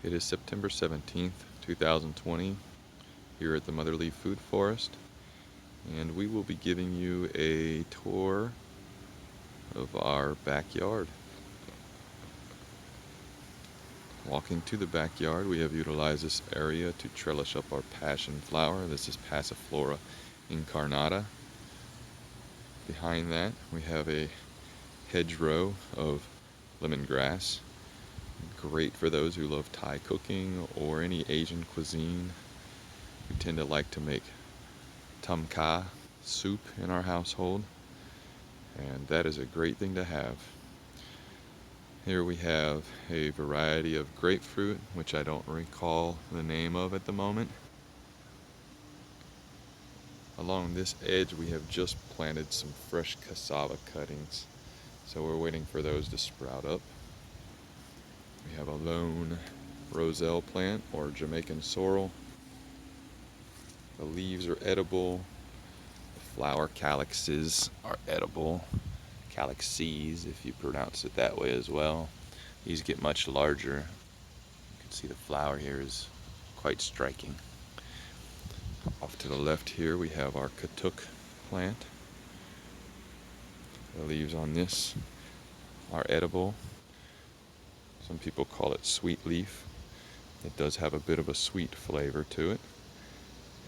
It is September 17th, 2020, here at the Motherly Food Forest, and we will be giving you a tour of our backyard. Walking to the backyard, we have utilized this area to trellis up our passion flower. This is Passiflora incarnata. Behind that, we have a hedgerow of lemongrass. Great for those who love Thai cooking or any Asian cuisine. We tend to like to make tom kha soup in our household, and that is a great thing to have. Here we have a variety of grapefruit, which I don't recall the name of at the moment. Along this edge we have just planted some fresh cassava cuttings, so we're waiting for those to sprout up. We have a lone Rosel plant, or Jamaican Sorrel. The leaves are edible. The flower calyxes are edible. Calyxes, if you pronounce it that way as well. These get much larger. You can see the flower here is quite striking. Off to the left here we have our Artichoke plant. The leaves on this are edible. Some people call it sweet leaf. It does have a bit of a sweet flavor to it.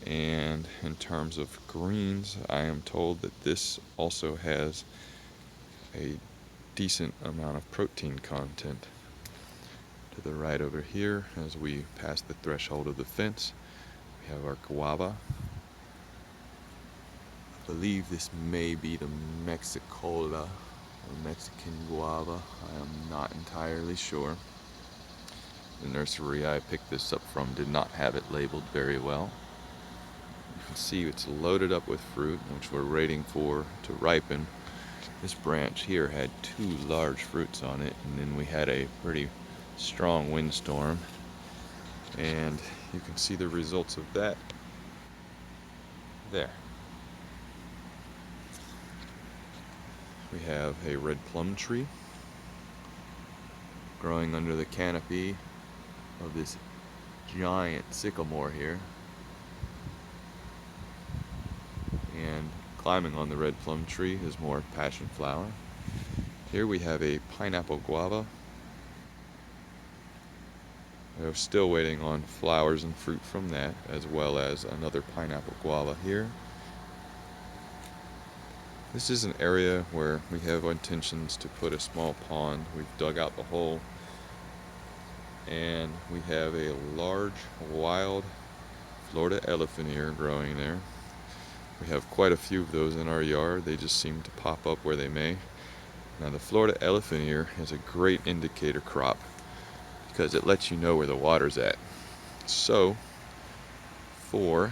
And in terms of greens, I am told that this also has a decent amount of protein content. To the right over here, as we pass the threshold of the fence, we have our Guava. I believe this may be the Mexicola, or Mexican guava. I am not entirely sure. The nursery I picked this up from did not have it labeled very well. You can see it's loaded up with fruit, which we're waiting for to ripen. This branch here had 2 large fruits on it, and then we had a pretty strong windstorm, and you can see the results of that there. We have a red plum tree growing under the canopy of this giant sycamore here, and climbing on the red plum tree is more passion flower. Here we have a pineapple guava. We're still waiting on flowers and fruit from that, as well as another pineapple guava here. This is an area where we have intentions to put a small pond. We've dug out the hole, and we have a large wild Florida elephant ear growing there. We have quite a few of those in our yard. They just seem to pop up where they may. Now, the Florida elephant ear is a great indicator crop because it lets you know where the water's at. So, for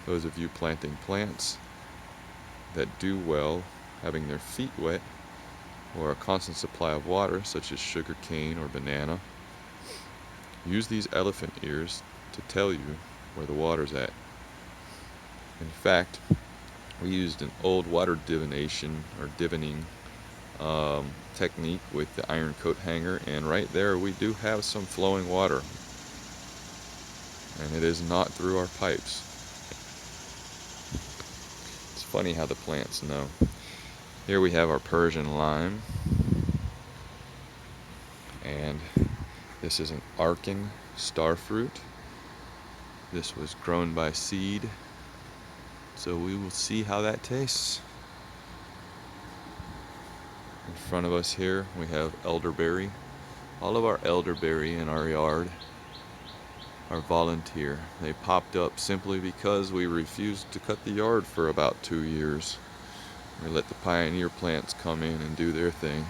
those of you planting plants that do well having their feet wet or a constant supply of water, such as sugar cane or banana, use these elephant ears to tell you where the water's at. In fact, we used an old water divination or divining technique with the iron coat hanger, and right there we do have some flowing water, and it is not through our pipes. It's funny how the plants know. Here we have our Persian lime, and this is an Arkin starfruit. This was grown by seed, so we will see how that tastes. In front of us here we have elderberry. All of our elderberry in our yard are volunteer. They popped up simply because we refused to cut the yard for about 2 years. We let the pioneer plants come in and do their thing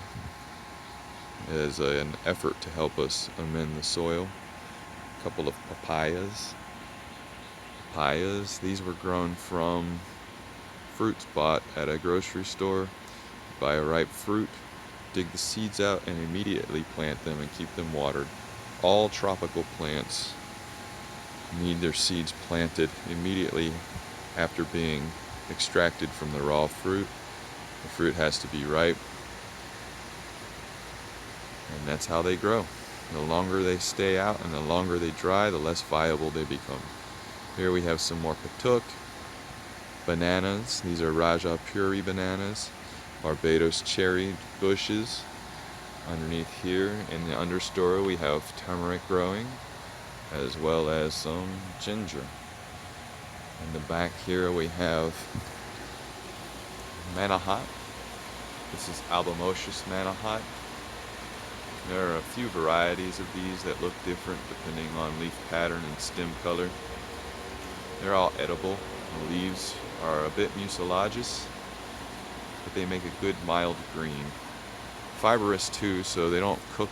as an effort to help us amend the soil. A couple of papayas. These were grown from fruits bought at a grocery store. Buy a ripe fruit, dig the seeds out, and immediately plant them and keep them watered. All tropical plants need their seeds planted immediately after being extracted from the raw fruit. The fruit has to be ripe, and that's how they grow. The longer they stay out and the longer they dry, the less viable they become. Here we have some more Artichoke bananas. These are Raja Puri bananas. Barbados cherry bushes. Underneath here in the understory we have turmeric growing, as well as some ginger. In the back here we have Manahat. This is Albamoschus Manahat. There are a few varieties of these that look different depending on leaf pattern and stem color. They're all edible. The leaves are a bit mucilagous, but they make a good mild green. Fibrous too, so they don't cook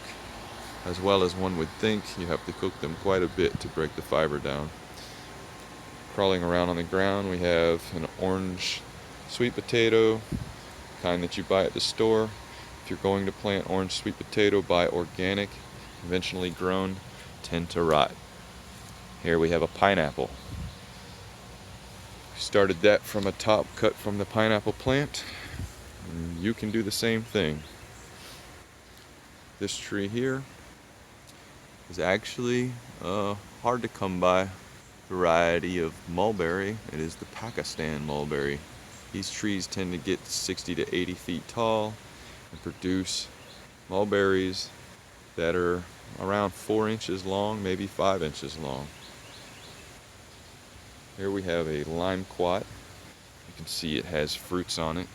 as well as one would think. You have to cook them quite a bit to break the fiber down. Crawling around on the ground we have an orange sweet potato, kind that you buy at the store. If you're going to plant orange sweet potato, buy organic. Conventionally grown tend to rot. Here we have a pineapple. Started that from a top cut from the pineapple plant. And you can do the same thing. This tree here is actually hard to come by variety of mulberry. It is the Pakistan mulberry. These trees tend to get 60 to 80 feet tall and produce mulberries that are around 4 inches long, maybe 5 inches long. Here we have a lime quat. You can see it has fruits on it.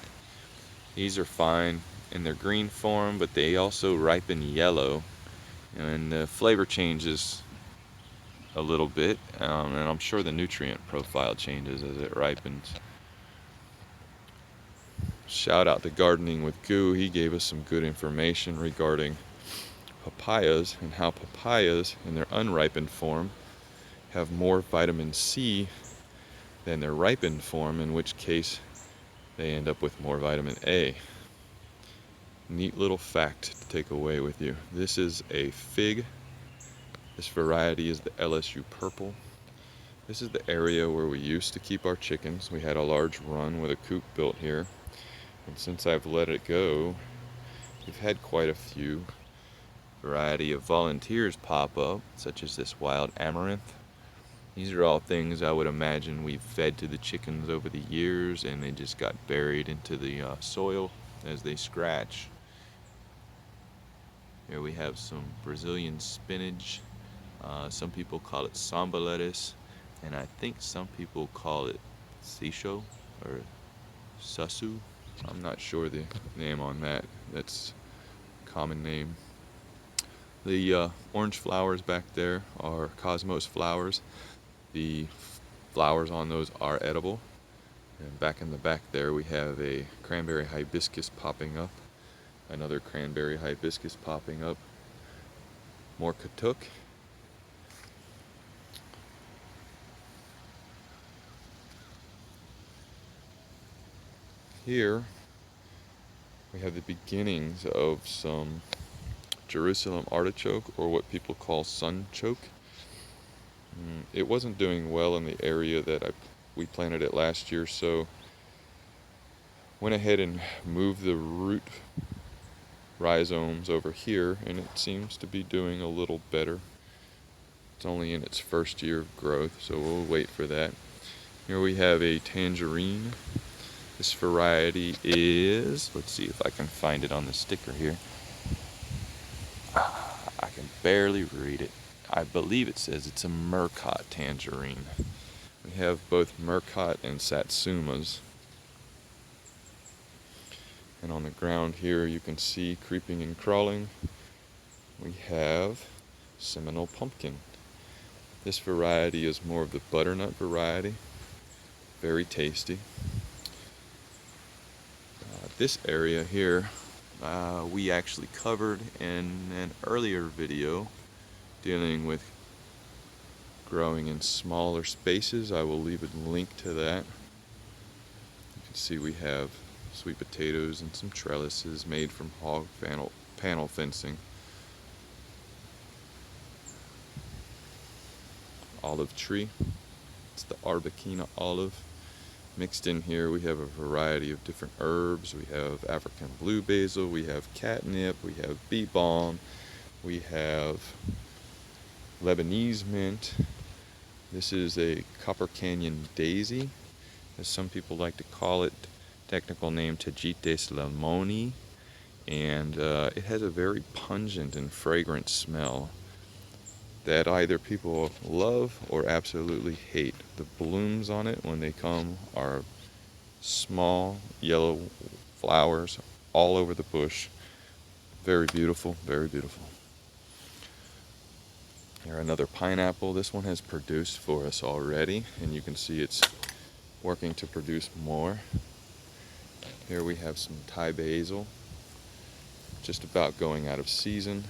These are fine in their green form, but they also ripen yellow, and the flavor changes a little bit, and I'm sure the nutrient profile changes as it ripens. Shout out to Gardening with Goo. He gave us some good information regarding papayas and how papayas in their unripened form have more vitamin C than their ripened form, in which case they end up with more vitamin A. Neat little fact to take away with you. This is a fig. This variety is the LSU Purple. This is the area where we used to keep our chickens. We had a large run with a coop built here. And since I've let it go, we've had quite a few variety of volunteers pop up, such as this wild amaranth. These are all things I would imagine we've fed to the chickens over the years, and they just got buried into the soil as they scratch. Here we have some Brazilian spinach. Some people call it samba lettuce, and I think some people call it sisho or sasu. I'm not sure the name on that. That's a common name. The orange flowers back there are cosmos flowers. The flowers on those are edible. And back in the back there we have a cranberry hibiscus popping up. Another cranberry hibiscus popping up. More Artichoke. Here we have the beginnings of some Jerusalem artichoke, or what people call sunchoke. It wasn't doing well in the area that we planted it last year, so went ahead and moved the root rhizomes over here, and it seems to be doing a little better. It's only in its first year of growth, so we'll wait for that. Here we have a tangerine. This variety is, let's see if I can find it on the sticker here. I can barely read it. I believe it says it's a Murcott tangerine. We have both Murcott and Satsumas. And on the ground here you can see, creeping and crawling, we have Seminal Pumpkin. This variety is more of the butternut variety. Very tasty. This area here we actually covered in an earlier video dealing with growing in smaller spaces. I will leave a link to that. You can see we have sweet potatoes and some trellises made from hog panel fencing. Olive tree. It's the Arbequina olive. Mixed in here we have a variety of different herbs. We have African blue basil, we have catnip, we have bee balm, We have Lebanese mint. This is a Copper Canyon daisy, as some people like to call it. Technical name Tagetes lemoni, and it has a very pungent and fragrant smell that either people love or absolutely hate. The blooms on it when they come are small yellow flowers all over the bush. Very beautiful, very beautiful. Here, another pineapple. This one has produced for us already, and you can see it's working to produce more. Here we have some Thai basil, just about going out of season.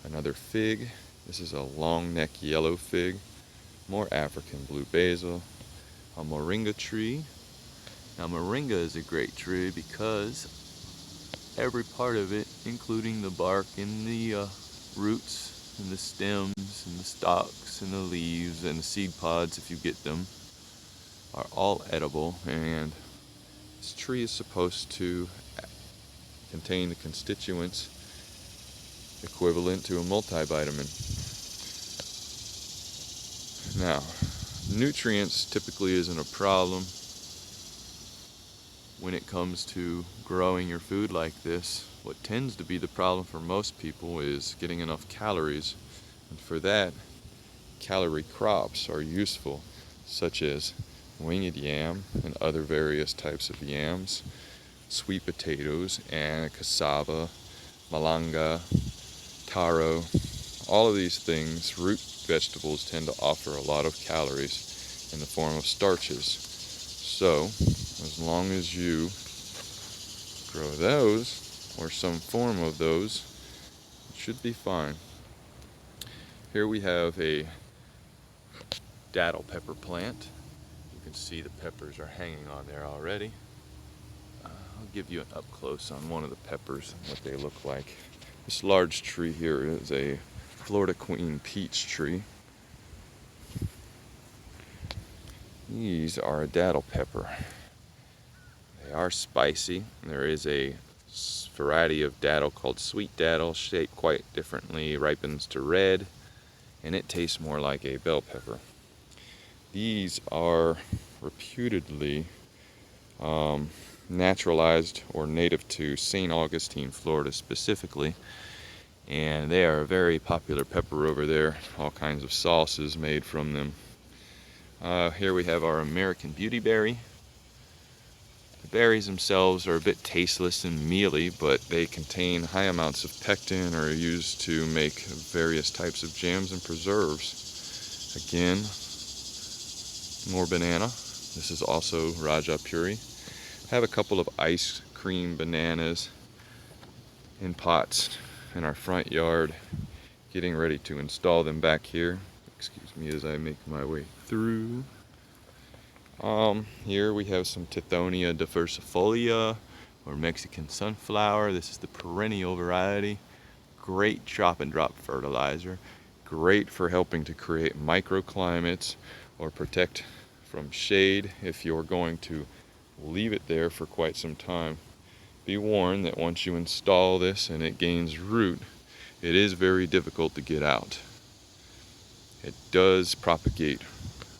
Another fig. This is a long neck yellow fig. More African blue basil. A moringa tree. Now moringa is a great tree because every part of it, including the bark and the roots and the stems and the stalks and the leaves and the seed pods, if you get them, are all edible, and this tree is supposed to contain the constituents equivalent to a multivitamin. Now, nutrients typically isn't a problem when it comes to growing your food like this. What tends to be the problem for most people is getting enough calories, and for that, calorie crops are useful, such as winged yam and other various types of yams, sweet potatoes, and cassava, malanga, taro. All of these things, root vegetables, tend to offer a lot of calories in the form of starches. So, as long as you grow those, or some form of those, it should be fine. Here we have a daddle pepper plant. You can see the peppers are hanging on there already. I'll give you an up close on one of the peppers and what they look like. This large tree here is a Florida Queen peach tree. These are a daddle pepper. They are spicy. There is a variety of daddle called sweet daddle, shaped quite differently, ripens to red, and it tastes more like a bell pepper. These are reputedly naturalized or native to St. Augustine, Florida specifically, and they are a very popular pepper over there. All kinds of sauces made from them. Here we have our American Beauty Berry. The berries themselves are a bit tasteless and mealy, but they contain high amounts of pectin, or are used to make various types of jams and preserves. Again, more banana. This is also Raja Puri. I have a couple of ice cream bananas in pots in our front yard, getting ready to install them back here. Excuse me as I make my way through. Here we have some Tithonia Diversifolia, or Mexican sunflower. This is the perennial variety. Great chop and drop fertilizer. Great for helping to create microclimates or protect from shade if you're going to leave it there for quite some time. Be warned that once you install this and it gains root, it is very difficult to get out. It does propagate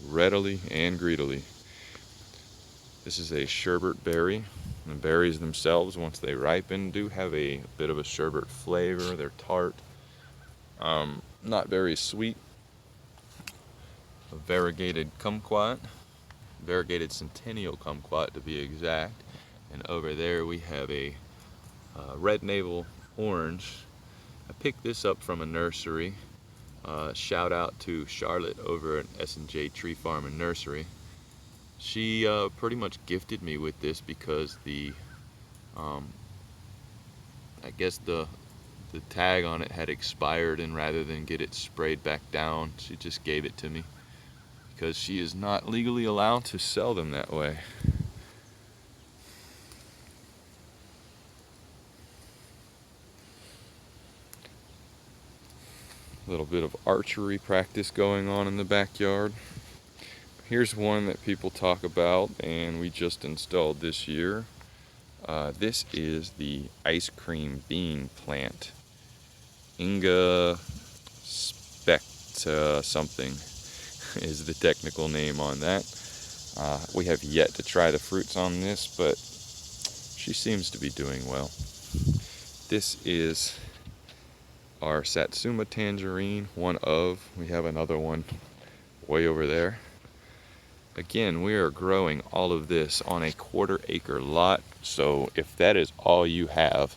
readily and greedily. This is a Sherbert Berry. The berries themselves, once they ripen, do have a bit of a sherbet flavor. They're tart, not very sweet. A variegated kumquat, variegated centennial kumquat to be exact. And over there we have a red Navel Orange. I picked this up from a nursery. Shout out to Charlotte over at S&J Tree Farm and Nursery. She pretty much gifted me with this because I guess the tag on it had expired, and rather than get it sprayed back down, she just gave it to me because she is not legally allowed to sell them that way. A little bit of archery practice going on in the backyard. Here's one that people talk about, and we just installed this year. This is the ice cream bean plant. Inga something is the technical name on that. We have yet to try the fruits on this, but she seems to be doing well. This is our Satsuma Tangerine, we have another one way over there. Again, we are growing all of this on a 1/4 acre lot, so if that is all you have,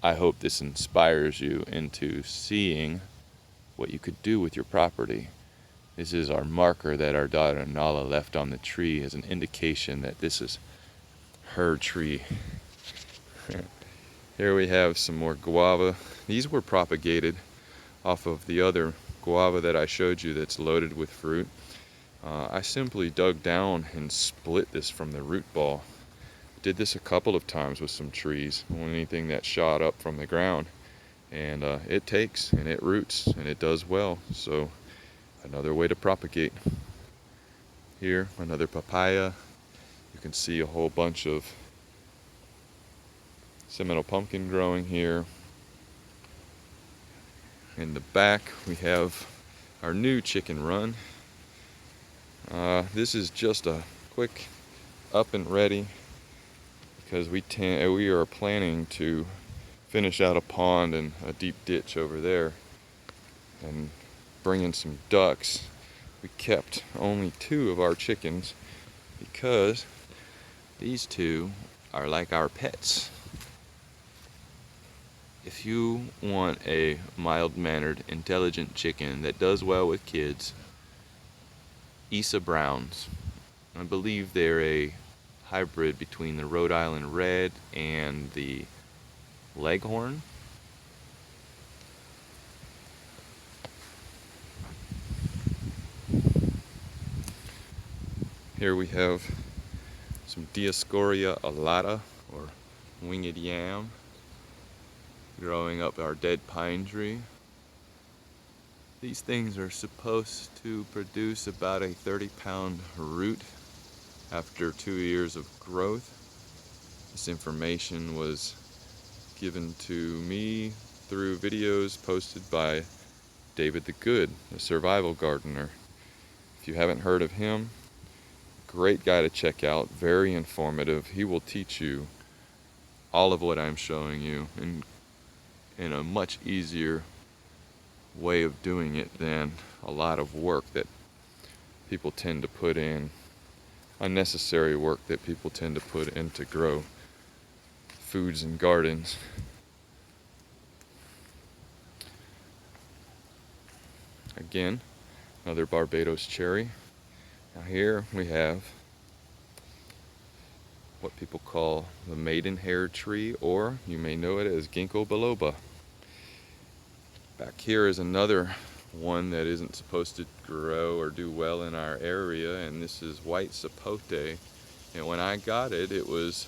I hope this inspires you into seeing what you could do with your property. This is our marker that our daughter Nala left on the tree as an indication that this is her tree. Here we have some more guava. These were propagated off of the other guava that I showed you that's loaded with fruit. I simply dug down and split this from the root ball. Did this a couple of times with some trees, anything that shot up from the ground. And it takes and it roots and it does well. So another way to propagate. Here, another papaya. You can see a whole bunch of Seminal Pumpkin growing here. In the back, we have our new chicken run. This is just a quick up and ready because we are planning to finish out a pond and a deep ditch over there and bring in some ducks. We kept only 2 of our chickens because these 2 are like our pets. If you want a mild-mannered, intelligent chicken that does well with kids, Isa Browns. I believe they're a hybrid between the Rhode Island Red and the Leghorn. Here we have some Dioscorea alata, or winged yam, growing up our dead pine tree. These things are supposed to produce about a 30-pound root after 2 years of growth. This information was given to me through videos posted by David the Good, a survival gardener. If you haven't heard of him, great guy to check out, very informative. He will teach you all of what I'm showing you in a much easier way of doing it than a lot of work that people tend to put in, unnecessary work that people tend to put in to grow foods and gardens. Again, another Barbados cherry. Now here we have what people call the maidenhair tree, or you may know it as Ginkgo Biloba. Back here is another one that isn't supposed to grow or do well in our area, and this is white sapote. And when I got it, it was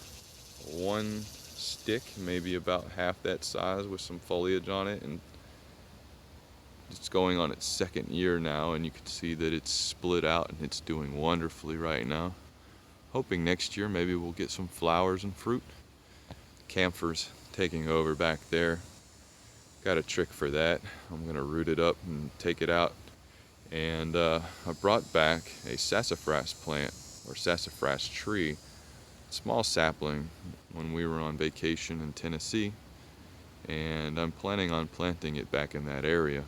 one stick, maybe about half that size, with some foliage on it, and it's going on its 2nd year now, and you can see that it's split out and it's doing wonderfully right now. Hoping next year maybe we'll get some flowers and fruit. Camphor's taking over back there. Got a trick for that. I'm gonna root it up and take it out. And I brought back a sassafras plant, or sassafras tree, small sapling, when we were on vacation in Tennessee. And I'm planning on planting it back in that area.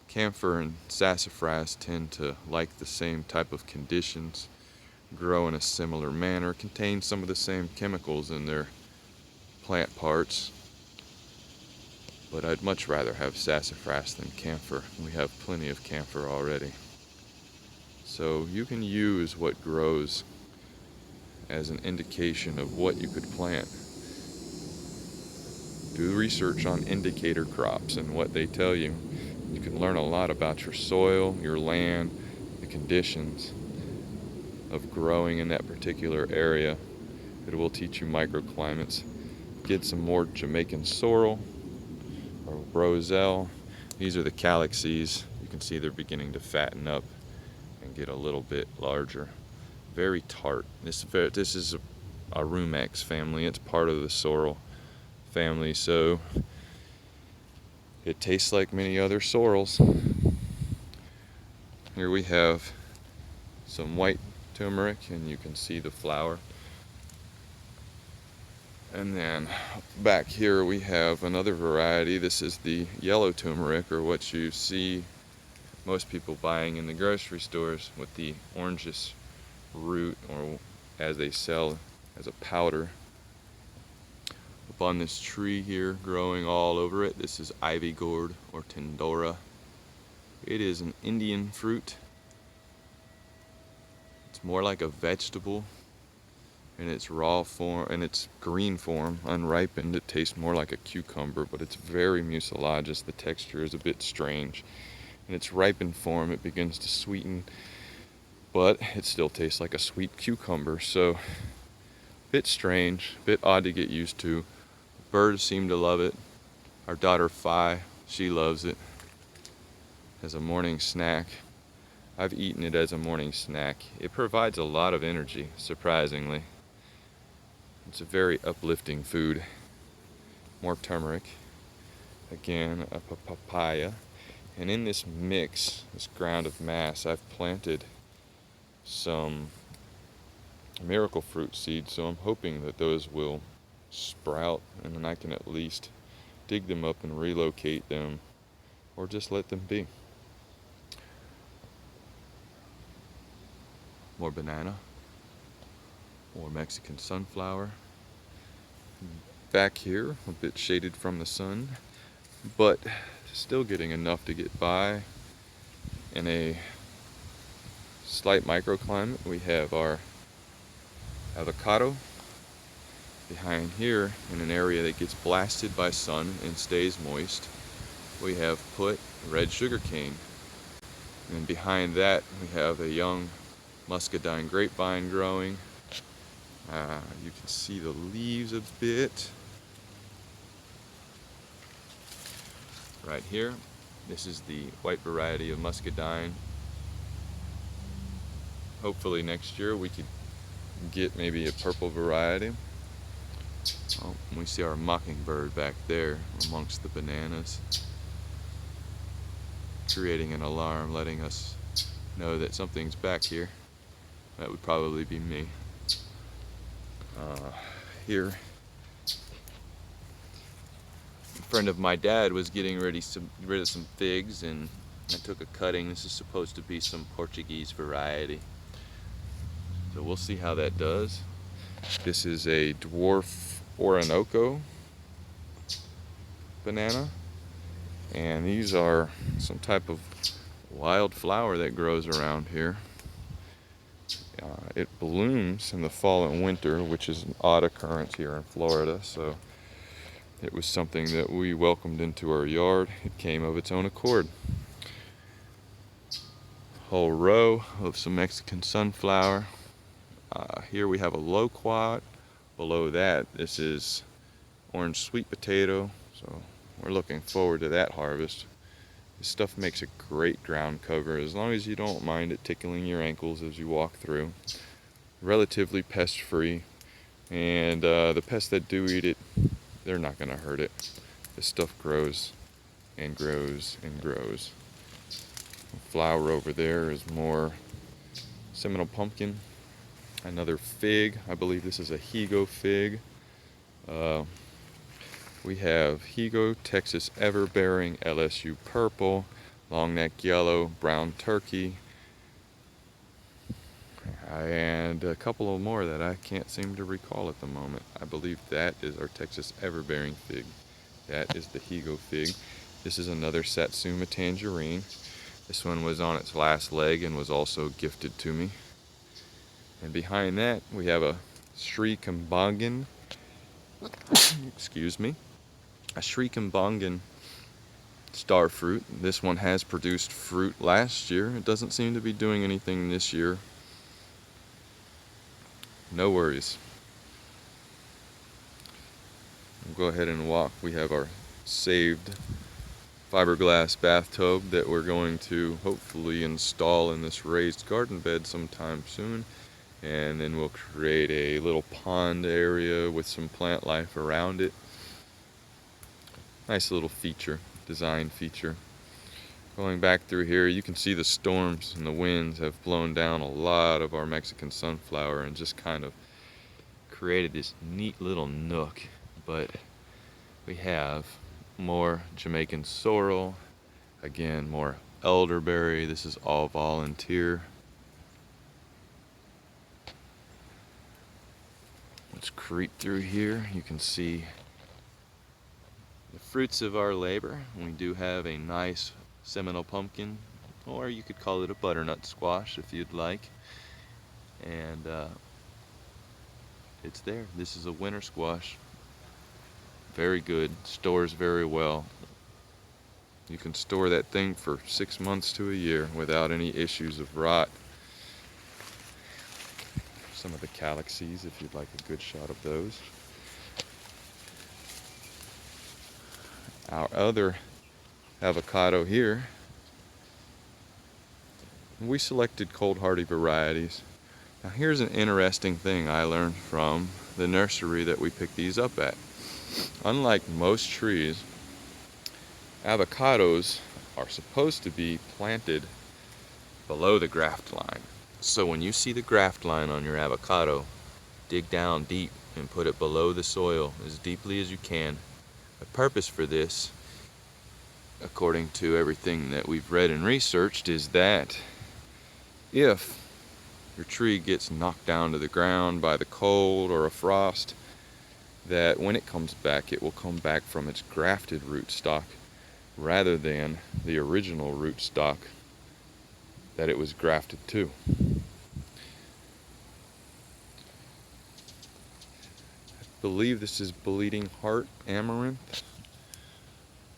Camphor and sassafras tend to like the same type of conditions, grow in a similar manner, contain some of the same chemicals in their plant parts. But I'd much rather have sassafras than camphor. We have plenty of camphor already. So you can use what grows as an indication of what you could plant. Do research on indicator crops and what they tell you. You can learn a lot about your soil, your land, the conditions of growing in that particular area. It will teach you microclimates. Get some more Jamaican Sorrel or Rosel. These are the calyxes. You can see they're beginning to fatten up and get a little bit larger. Very tart. This is a Rumex family. It's part of the sorrel family, so It tastes like many other sorrels. Here we have some white turmeric, and you can see the flower. And then back here we have another variety. This is the yellow turmeric, or what you see most people buying in the grocery stores with the orangish root, or as they sell as a powder. Up on this tree here, growing all over it, this is ivy gourd or Tindora. It is an Indian fruit. It's more like a vegetable in its raw form, in its green form, unripened. It tastes more like a cucumber, but it's very mucilagous. The texture is a bit strange. In its ripened form, it begins to sweeten, but it still tastes like a sweet cucumber. So, a bit strange, a bit odd to get used to. Birds seem to love it. Our daughter Fi, she loves it as a morning snack. I've eaten it as a morning snack. It provides a lot of energy, surprisingly. It's a very uplifting food. More turmeric. Again, a papaya. And in this mix, this ground of mass, I've planted some miracle fruit seeds, so I'm hoping that those will sprout, and then I can at least dig them up and relocate them, or just let them be. More banana, more Mexican sunflower. Back here, a bit shaded from the sun, but still getting enough to get by. In a slight microclimate, we have our avocado. Behind here, in an area that gets blasted by sun and stays moist, we have put red sugar cane. And behind that, we have a young Muscadine Grapevine growing. You can see the leaves a bit. Right here, this is the white variety of Muscadine. Hopefully next year we could get maybe a purple variety. Oh, we see our mockingbird back there amongst the bananas, creating an alarm, letting us know that something's back here. That would probably be me. Here, a friend of my dad was getting rid of some figs, and I took a cutting. This is supposed to be some Portuguese variety, so we'll see how that does. This is a Dwarf Orinoco banana, and these are some type of wild flower that grows around here. It blooms in the fall and winter, which is an odd occurrence here in Florida, so it was something that we welcomed into our yard. It came of its own accord. Whole row of some Mexican sunflower. Here we have a loquat. Below that, this is orange sweet potato, so we're looking forward to that harvest. This stuff makes a great ground cover, as long as you don't mind it tickling your ankles as you walk through. Relatively pest-free, and the pests that do eat it, they're not going to hurt it. This stuff grows and grows and grows. The flower over there is more Seminal Pumpkin. Another fig, I believe this is a Hugo Fig. We have Higo, Texas Everbearing, LSU Purple, Longneck Yellow, Brown Turkey, and a couple of more that I can't seem to recall at the moment. I believe that is our Texas Everbearing Fig. That is the Higo Fig. This is another Satsuma Tangerine. This one was on its last leg and was also gifted to me. And behind that, we have a Sri Kambangan, excuse me, a Sri Kambangan star fruit. This one has produced fruit last year. It doesn't seem to be doing anything this year. No worries. We'll go ahead and walk. We have our saved fiberglass bathtub that we're going to hopefully install in this raised garden bed sometime soon. And then we'll create a little pond area with some plant life around it. Nice little feature design feature. Going back through here, you can see the storms and the winds have blown down a lot of our Mexican sunflower and just kind of created this neat little nook. But we have more Jamaican Sorrel, again more Elderberry. This is all volunteer. Let's creep through here. You can see the fruits of our labor. We do have a nice Seminal Pumpkin, or you could call it a butternut squash if you'd like. And it's there. This is a winter squash. Very good, stores very well. You can store that thing for 6 months to a year without any issues of rot. Some of the calyxes, if you'd like a good shot of those. Our other avocado here, we selected cold hardy varieties. Now here's an interesting thing I learned from the nursery that we picked these up at. Unlike most trees, avocados are supposed to be planted below the graft line. So when you see the graft line on your avocado, dig down deep and put it below the soil as deeply as you can. The purpose for this, according to everything that we've read and researched, is that if your tree gets knocked down to the ground by the cold or a frost, that when it comes back, it will come back from its grafted rootstock rather than the original rootstock that it was grafted to. I believe this is Bleeding Heart Amaranth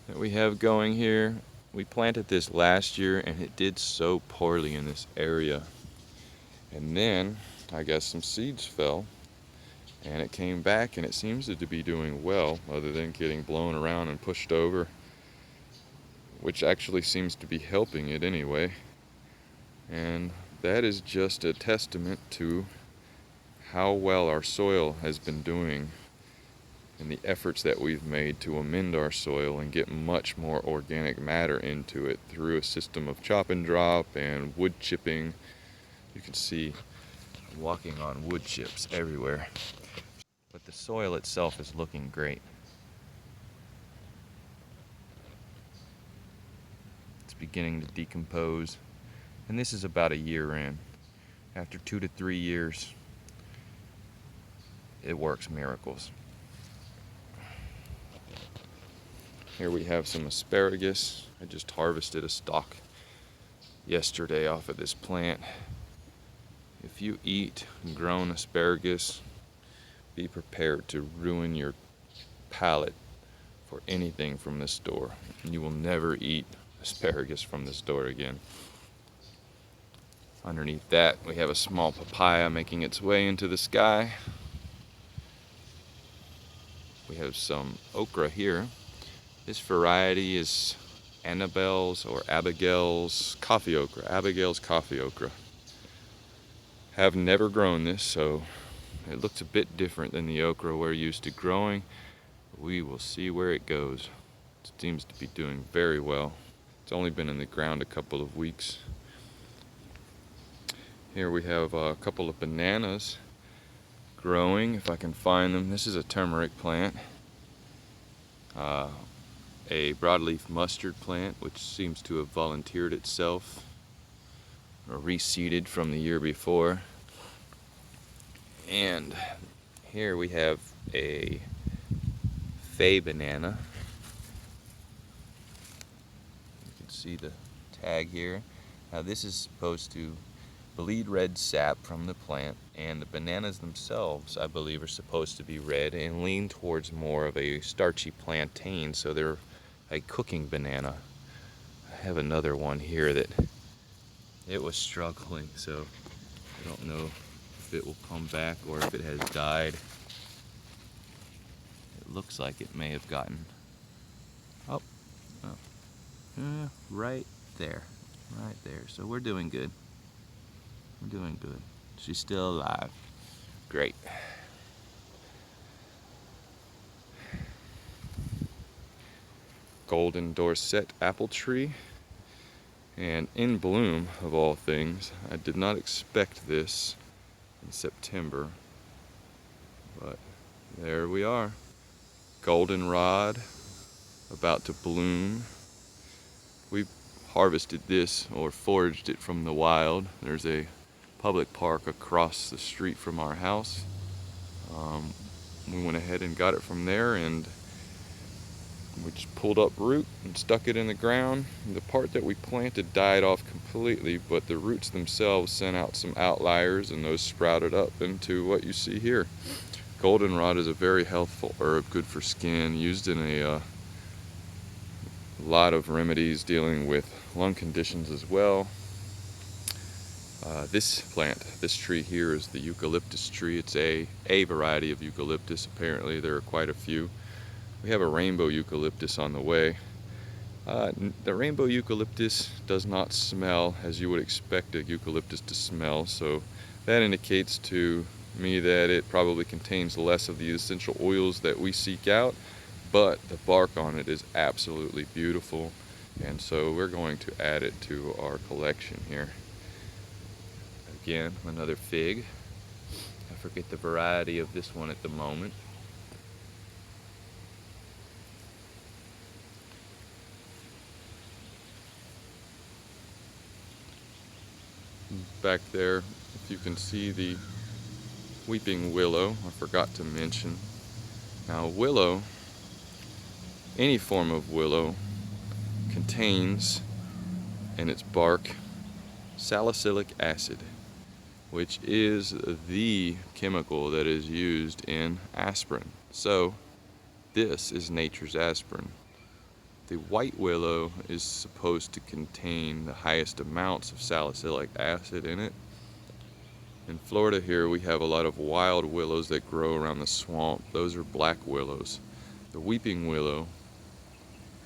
that we have going here. We planted this last year and it did so poorly in this area. And then I guess some seeds fell and it came back and it seems to be doing well, other than getting blown around and pushed over, which actually seems to be helping it anyway. And that is just a testament to how well our soil has been doing and the efforts that we've made to amend our soil and get much more organic matter into it through a system of chop and drop and wood chipping. You can see I'm walking on wood chips everywhere. But the soil itself is looking great. It's beginning to decompose. And this is about a year in. After 2 to 3 years, it works miracles. Here we have some asparagus. I just harvested a stalk yesterday off of this plant. If you eat grown asparagus, be prepared to ruin your palate for anything from the store. You will never eat asparagus from the store again. Underneath that, we have a small papaya making its way into the sky. We have some okra here. This variety is Annabelle's or Abigail's coffee okra. Abigail's coffee okra. Have never grown this, so it looks a bit different than the okra we're used to growing. We will see where it goes. It seems to be doing very well. It's only been in the ground a couple of weeks. Here we have a couple of bananas growing, if I can find them. This is a turmeric plant. A broadleaf mustard plant, which seems to have volunteered itself or reseeded from the year before. And here we have a fay banana. You can see the tag here. Now this is supposed to bleed red sap from the plant, and the bananas themselves, I believe, are supposed to be red and lean towards more of a starchy plantain, so they're a cooking banana. I have another one here that it was struggling, so I don't know if it will come back or if it has died. It looks like it may have gotten right there, so we're doing good. We're doing good. She's still alive. Great. golden Dorset apple tree. And in bloom, of all things. I did not expect this in September, but there we are. Goldenrod, about to bloom. We harvested this, or foraged it from the wild. There's a public park across the street from our house. We went ahead and got it from there, and we just pulled up root and stuck it in the ground. The part that we planted died off completely, but the roots themselves sent out some outliers, and those sprouted up into what you see here. Goldenrod is a very healthful herb, good for skin, used in a lot of remedies dealing with lung conditions as well. This tree here is the eucalyptus tree. It's a variety of eucalyptus. Apparently there are quite a few. We have a rainbow eucalyptus on the way. The rainbow eucalyptus does not smell as you would expect a eucalyptus to smell, so that indicates to me that it probably contains less of the essential oils that we seek out, but the bark on it is absolutely beautiful, and so we're going to add it to our collection here. Again, another fig. I forget the variety of this one at the moment. Back there, if you can see the weeping willow, I forgot to mention. Now willow, any form of willow, contains in its bark salicylic acid, which is the chemical that is used in aspirin. So this is nature's aspirin. The white willow is supposed to contain the highest amounts of salicylic acid in it. In Florida here we have a lot of wild willows that grow around the swamp. Those are black willows. The weeping willow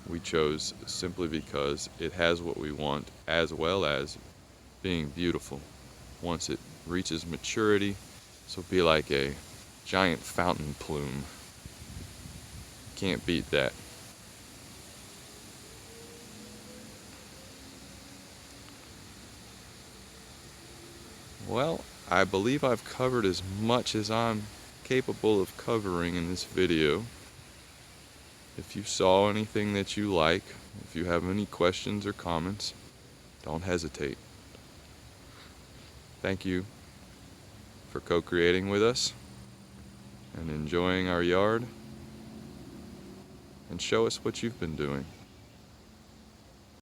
we chose simply because it has what we want, as well as being beautiful. Once it reaches maturity, this will be like a giant fountain plume. Can't beat that. Well, I believe I've covered as much as I'm capable of covering in this video. If you saw anything that you like, if you have any questions or comments, don't hesitate. Thank you for co-creating with us and enjoying our yard, and show us what you've been doing.